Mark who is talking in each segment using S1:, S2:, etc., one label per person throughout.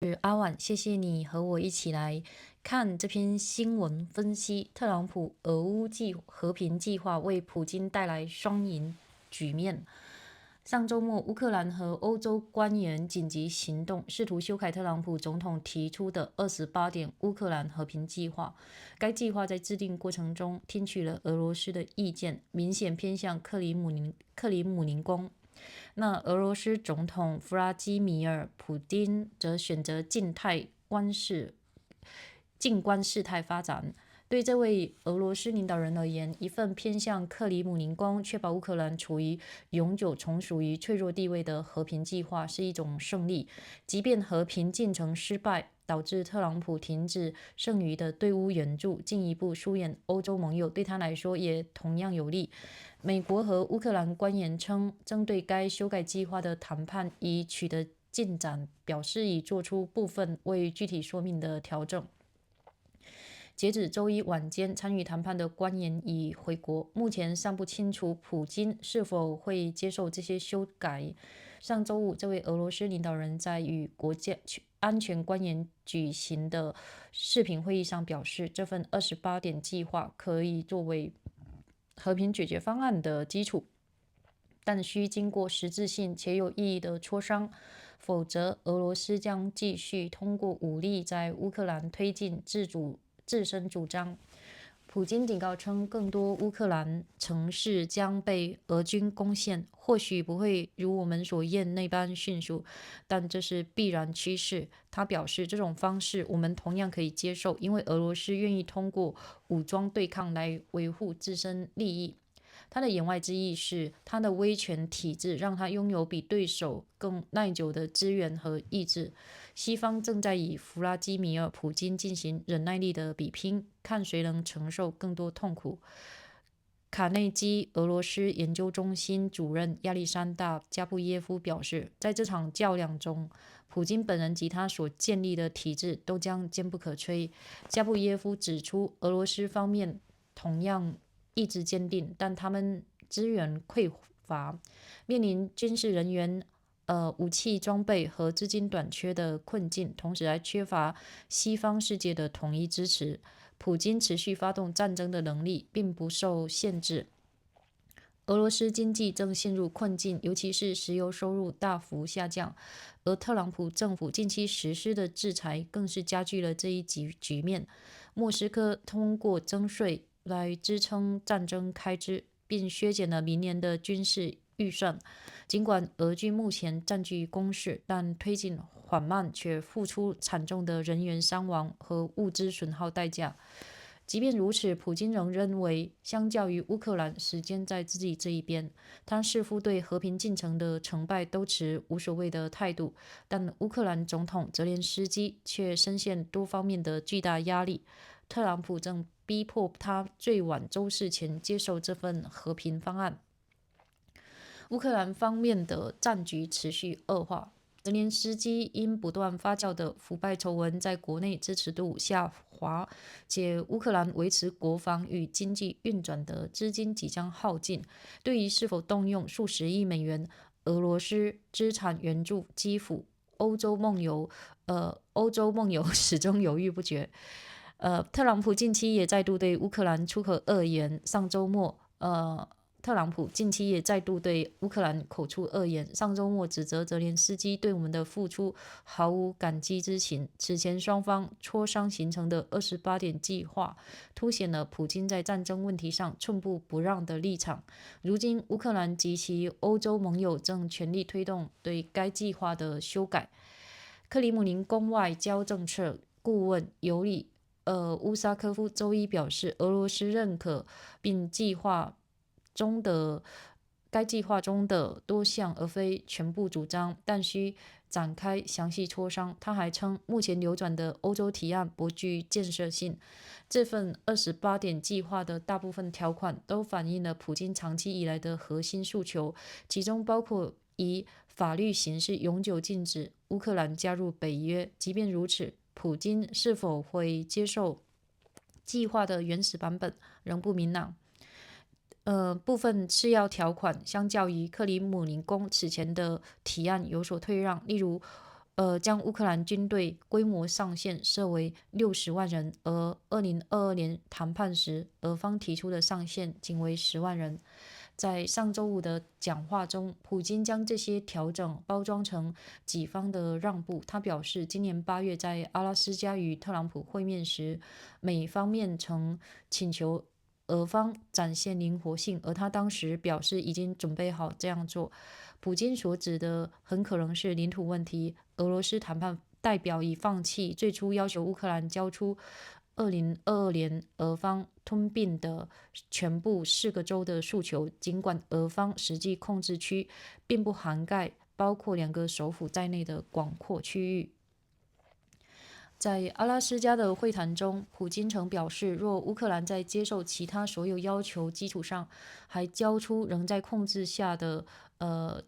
S1: 是阿婉，谢谢你和我一起来看这篇新闻分析。特朗普俄乌和平计划为普京带来双赢局面。上周末，乌克兰和欧洲官员紧急行动，试图修改特朗普总统提出的28点乌克兰和平计划。该计划在制定过程中听取了俄罗斯的意见，明显偏向克里姆林宫。那俄罗斯总统弗拉基米尔·普丁则选择静观事态发展。对这位俄罗斯领导人而言，一份偏向克里姆林宫、确保乌克兰处于永久从属于脆弱地位的和平计划是一种胜利。即便和平进程失败，导致特朗普停止剩余的对乌援助，进一步疏远欧洲盟友，对他来说也同样有利。美国和乌克兰官员称，针对该修改计划的谈判已取得进展，表示已做出部分未具体说明的调整。截止周一晚间，参与谈判的官员已回国，目前尚不清楚普京是否会接受这些修改。上周五，这位俄罗斯领导人在与国家安全官员举行的视频会议上表示，这份28点计划可以作为和平解决方案的基础，但需经过实质性且有意义的磋商，否则俄罗斯将继续通过武力在乌克兰推进自身主张。普京警告称，更多乌克兰城市将被俄军攻陷，或许不会如我们所愿那般迅速，但这是必然趋势。他表示，这种方式我们同样可以接受，因为俄罗斯愿意通过武装对抗来维护自身利益。他的言外之意是，他的威权体制让他拥有比对手更耐久的资源和意志。西方正在与弗拉基米尔·普京进行忍耐力的比拼，看谁能承受更多痛苦。卡内基俄罗斯研究中心主任亚历山大·加布耶夫表示，在这场较量中，普京本人及他所建立的体制都将坚不可摧。加布耶夫指出，俄罗斯方面同样意志坚定，但他们资源匮乏，面临军事人员、武器装备和资金短缺的困境，同时还缺乏西方世界的统一支持。普京持续发动战争的能力并不受限制。俄罗斯经济正陷入困境，尤其是石油收入大幅下降，而特朗普政府近期实施的制裁更是加剧了这一局面。莫斯科通过征税来支撑战争开支，并削减了明年的军事预算。尽管俄军目前占据攻势，但推进缓慢，却付出惨重的人员伤亡和物资损耗代价。即便如此，普京仍认为，相较于乌克兰，时间在自己这一边。他似乎对和平进程的成败都持无所谓的态度，但乌克兰总统泽连斯基却深陷多方面的巨大压力。特朗普正逼迫他最晚周四前接受这份和平方案。乌克兰方面的战局持续恶化，泽连斯基因不断发酵的腐败丑闻在国内支持度下滑，且乌克兰维持国防与经济运转的资金即将耗尽。对于是否动用数十亿美元俄罗斯资产援助基辅，欧洲盟友始终犹豫不决。特朗普近期也再度对乌克兰出口恶言。上周末，特朗普近期也再度对乌克兰口出恶言。上周末指责泽连斯基对我们的付出毫无感激之情。此前双方磋商形成的28点计划，凸显了普京在战争问题上寸步不让的立场。如今，乌克兰及其欧洲盟友正全力推动对该计划的修改。克里姆林宫外交政策顾问尤里乌沙科夫周一表示，俄罗斯认可并该计划中的多项而非全部主张，但需展开详细磋商。他还称，目前流转的欧洲提案不具建设性。这份28点计划的大部分条款都反映了普京长期以来的核心诉求，其中包括以法律形式永久禁止乌克兰加入北约。即便如此，普京是否会接受计划的原始版本仍不明朗。部分次要条款相较于克里姆林宫此前的提案有所退让，例如将乌克兰军队规模上限设为60万人，而2022年谈判时，俄方提出的上限仅为10万人。在上周五的讲话中，普京将这些调整包装成己方的让步。他表示，今年8月在阿拉斯加与特朗普会面时，美方面曾请求俄方展现灵活性，而他当时表示已经准备好这样做。普京所指的很可能是领土问题。俄罗斯谈判代表已放弃最初要求乌克兰交出2022年俄方吞并的全部4个州的诉求，尽管俄方实际控制区并不涵盖包括2个首府在内的广阔区域。在阿拉斯加的会谈中，普京曾表示，若乌克兰在接受其他所有要求基础上，还交出仍在控制下的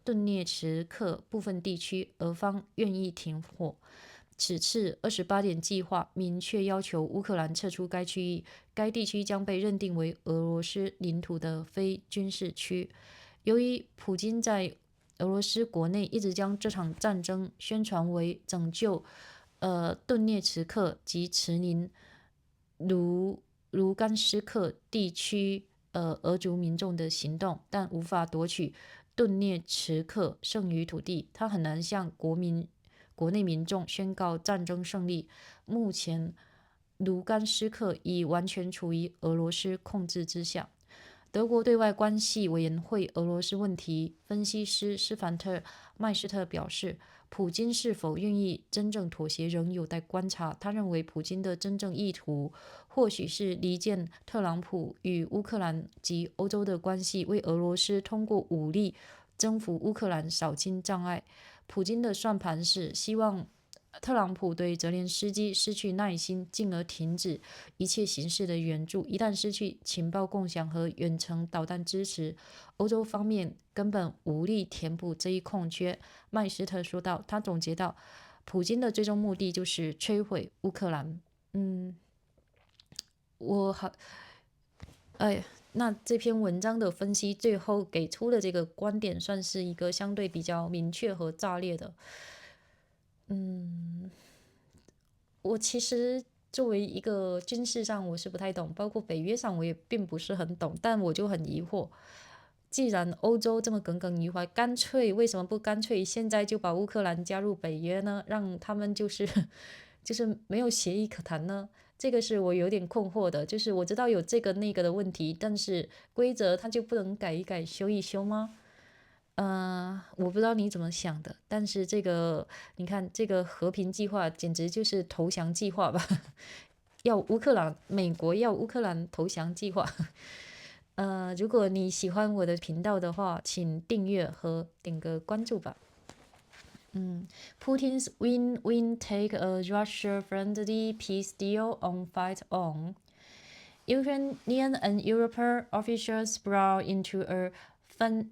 S1: 顿涅茨克部分地区，俄方愿意停火。此次28点计划明确要求乌克兰撤出该区域，该地区将被认定为俄罗斯领土的非军事区。由于普京在俄罗斯国内一直将这场战争宣传为拯救顿涅茨克及毗邻卢甘斯克地区俄族民众的行动，但无法夺取顿涅茨克剩余土地，他很难向国内民众宣告战争胜利。目前，卢甘斯克已完全处于俄罗斯控制之下。德国对外关系委员会俄罗斯问题分析师斯特凡迈斯特表示，普京是否愿意真正妥协仍有待观察。他认为，普京的真正意图或许是离间特朗普与乌克兰及欧洲的关系，为俄罗斯通过武力征服乌克兰扫清障碍。普京的算盘是希望特朗普对泽连斯基失去耐心，进而停止一切形式的援助。一旦失去情报共享和远程导弹支持，欧洲方面根本无力填补这一空缺。迈斯特说道。他总结道，普京的最终目的就是摧毁乌克兰。我好，哎，那这篇文章的分析最后给出的这个观点，算是一个相对比较明确和炸裂的。我其实作为一个军事上我是不太懂，包括北约上我也并不是很懂，但我就很疑惑，既然欧洲这么耿耿于怀，为什么不干脆现在就把乌克兰加入北约呢？让他们就是没有协议可谈呢？这个是我有点困惑的，就是我知道有这个那个的问题，但是规则它就不能改一改、修一修吗？我不知道你怎么想的，但是这个你看，这个和平计划简直就是投降计划吧？美国要乌克兰投降计划。如果你喜欢我的频道的话，请订阅和点个关注吧。Putin's win take a Russia-friendly peace deal on fight on. Ukrainian and European officials brought into a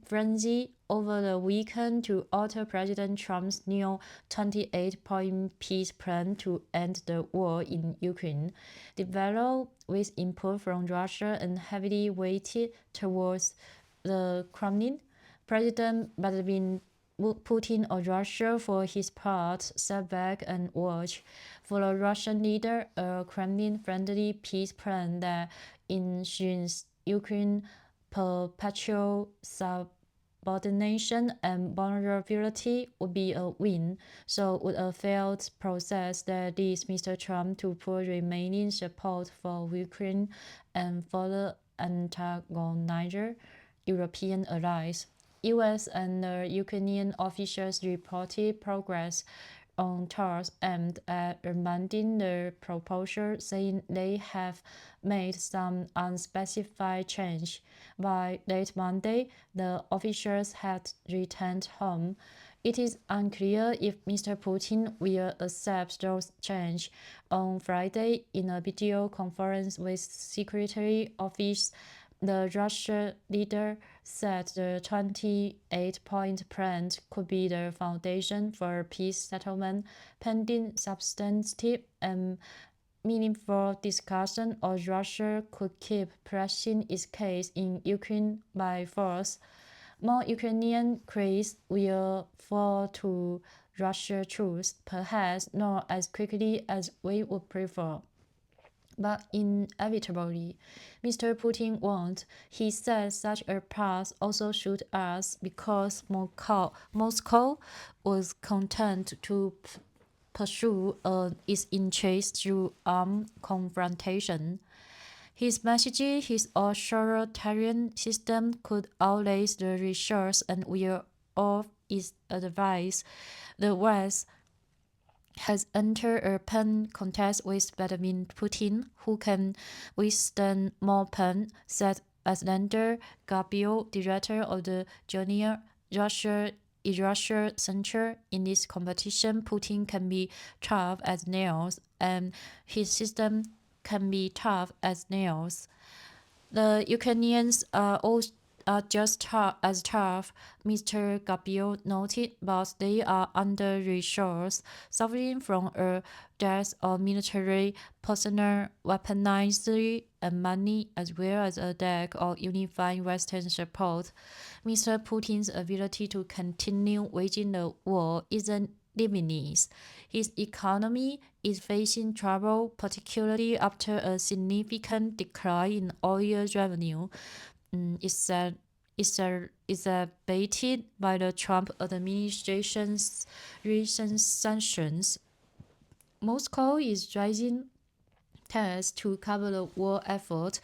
S1: frenzy over the weekend to alter President Trump's new 28-point peace plan to end the war in Ukraine, developed with input from Russia and heavily weighted towards the Kremlin. President Vladimir Putin of Russia, for his part, sat back and watched. For the Russian leader, a Kremlin-friendly peace plan that ensures Ukraine's perpetual subordination and vulnerability would be a win. So would a failed process that leads Mr. Trump to pull remaining support for Ukraine and further antagonize European allies. US and Ukrainian officials reported progress on talks aimed at amending the proposal, saying they have made some unspecified change. By late Monday, the officials had returned home. It is unclear if Mr. Putin will accept those changes. On Friday, in a video conference with Secretary Office, the Russian leader said the 28-point plan could be the foundation for peace settlement, pending substantive and meaningful discussion, or Russia could keep pressing its case in Ukraine by force. More Ukrainian credits will fall to Russian troops, perhaps not as quickly as we would prefer, but inevitably. Mr. Putin won't. He said such a path also suit us because Moscow was content to pursue its interests through armed confrontation. His message, his authoritarian system could outlast the research and will of its advice. The West has entered a pen contest with Vladimir Putin, who can withstand more pen, said Alexander Gabriel, director of the Junior Russia Center. In this competition, Putin can be tough as nails, and his system can be tough as nails. The Ukrainians are just as tough, Mr. Gabriel noted, but they are under-resourced, suffering from a dearth of military personnel, weaponry, and money, as well as a lack of unified Western support. Mr. Putin's ability to continue waging the war isn't limitless. His economy is facing trouble, particularly after a significant decline in oil revenue. Exacerbated by the Trump administration's recent sanctions. Moscow is raising taxes to cover the war effort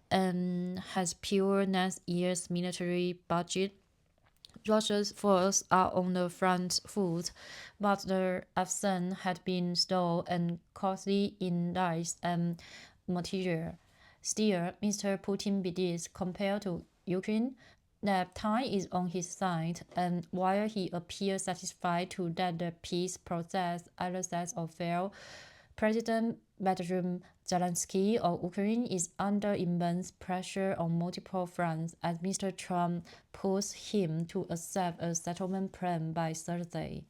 S1: and has fueled next year's military budget. Russia's forces are on the front foot, but the ascent had been slow and costly in lives and material. Still, Mr. Putin believes, compared to Ukraine, that time is on his side, and while he appears satisfied to let the peace process exercise or fail, President Vladimir Zelensky of Ukraine is under immense pressure on multiple fronts as Mr. Trump pushed him to accept a settlement plan by Thursday.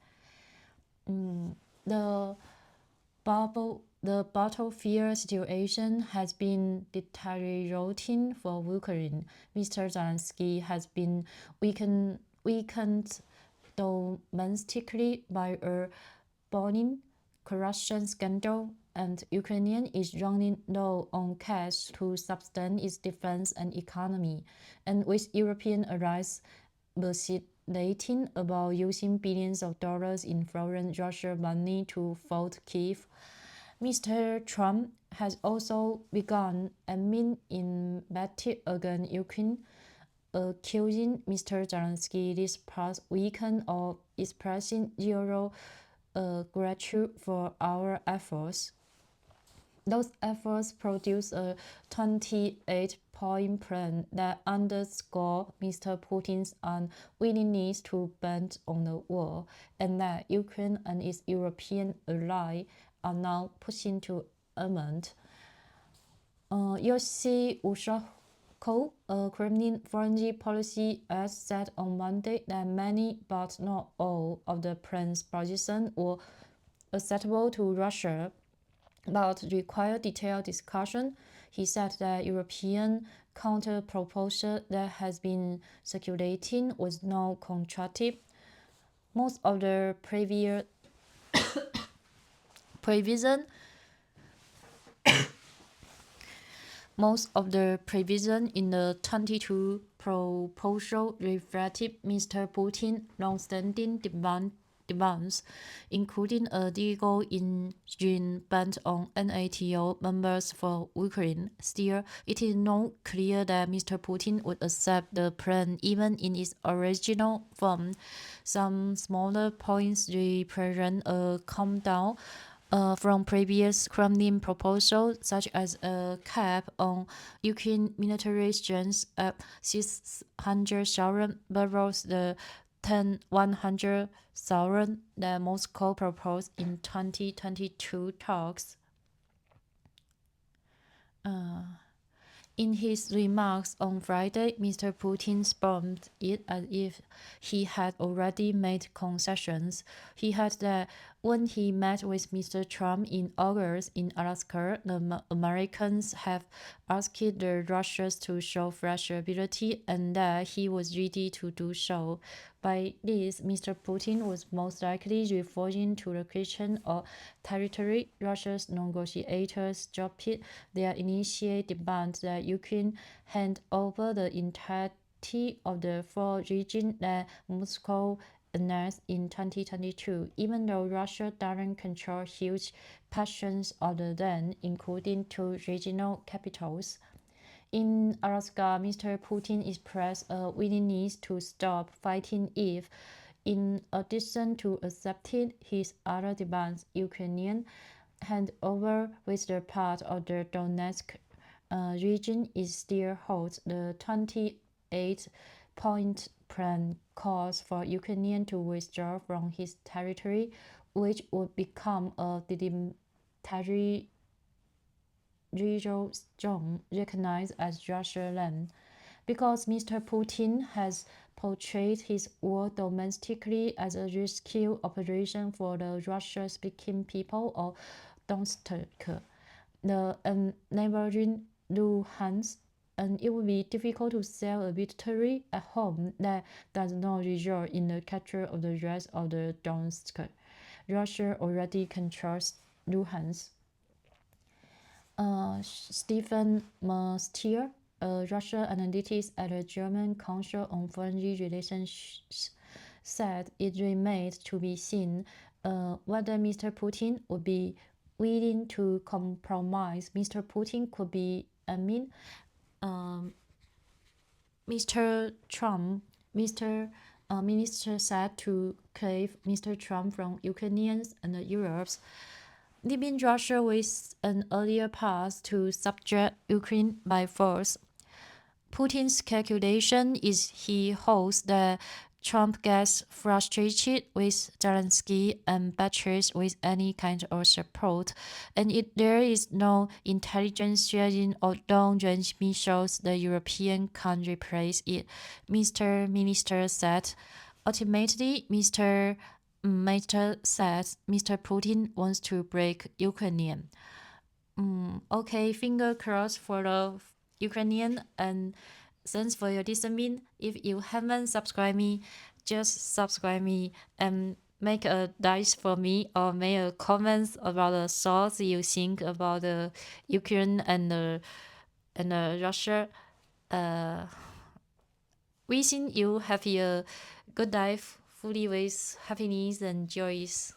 S1: The battlefield situation has been deteriorating for Ukraine. Mr. Zelensky has been weakened domestically by a burning corruption scandal, and Ukraine is running low on cash to sustain its defense and economy, and with European allies vacillating about using billions of dollars in foreign Russian money to fight Kyiv. Mr. Trump has also begun aiming invective against Ukraine, accusing Mr. Zelensky this past weekend of expressing zero gratitude for our efforts. Those efforts produce a 28-point plan that underscore Mr. Putin's unwillingness to bend on the war, and that Ukraine and its European allies are now pushing to amend. Yossi Ushakov, a Kremlin foreign policy aiide, said on Monday that many, but not all, of the plan's positions were acceptable to Russia, but require detailed discussion. He said that European counter-proposal that has been circulating was not constructive. Most of the previous provision in the 22 proposal reflected Mr. Putin's long-standing demands, including a legal regime ban on NATO members for Ukraine. Still, it is not clear that Mr. Putin would accept the plan even in its original form. Some smaller points represent a calm down from previous Kremlin proposals, such as a cap on Ukraine military strength at 600,000 barrels, the 100,000 that Moscow proposed in 2022 talks. In his remarks on Friday, Mr. Putin spoke it as if he had already made concessions. He had that When he met with Mr. Trump in August in Alaska, the Americans have asked the Russians to show flexibility and that he was ready to do so. By this, Mr. Putin was most likely referring to the question of territory. Russia's negotiators dropped their initial demand that Ukraine hand over the entirety of the four regions that Moscow announced in 2022, even though Russia doesn't control huge portions of the land, including two regional capitals. In Alaska, Mr. Putin expressed a willingness to stop fighting if, in addition to accepting his other demands, Ukrainian hand over with the part of the Donetsk region is still holds. The 28-point plan calls for Ukraine to withdraw from his territory, which would become a demilitarized zone recognized as Russian land. Because Mr. Putin has portrayed his war domestically as a rescue operation for the Russian-speaking people of Donetsk, the neighboring Luhansk, and it would be difficult to sell a victory at home that does not result in the capture of the rest of the Donetsk. Russia already controls Luhansk. Stephen Mustier, a Russian analyst at the German Council on Foreign Relations, said it remains to be seen whether Mr. Putin would be willing to compromise. Mr. Putin could be, Mr. Trump, Minister said to save Mr. Trump from Ukrainians and Europe's, leaving Russia with an earlier path to subject Ukraine by force. Putin's calculation is he hopes that Trump gets frustrated with Zelensky and batteries with any kind of support, and if there is no intelligence sharing or long-range missiles, the European can't replace it, Mr. Minister said. Ultimately, Mr. says Mr. Putin wants to break Ukraine. Okay, finger crossed for the Ukrainian, and thanks for your listening. If you haven't subscribed me, just subscribe me and make a dice for me or make a comment about the thoughts you think about the Ukraine and Russia. Wishing you have a good life fully with happiness and joys.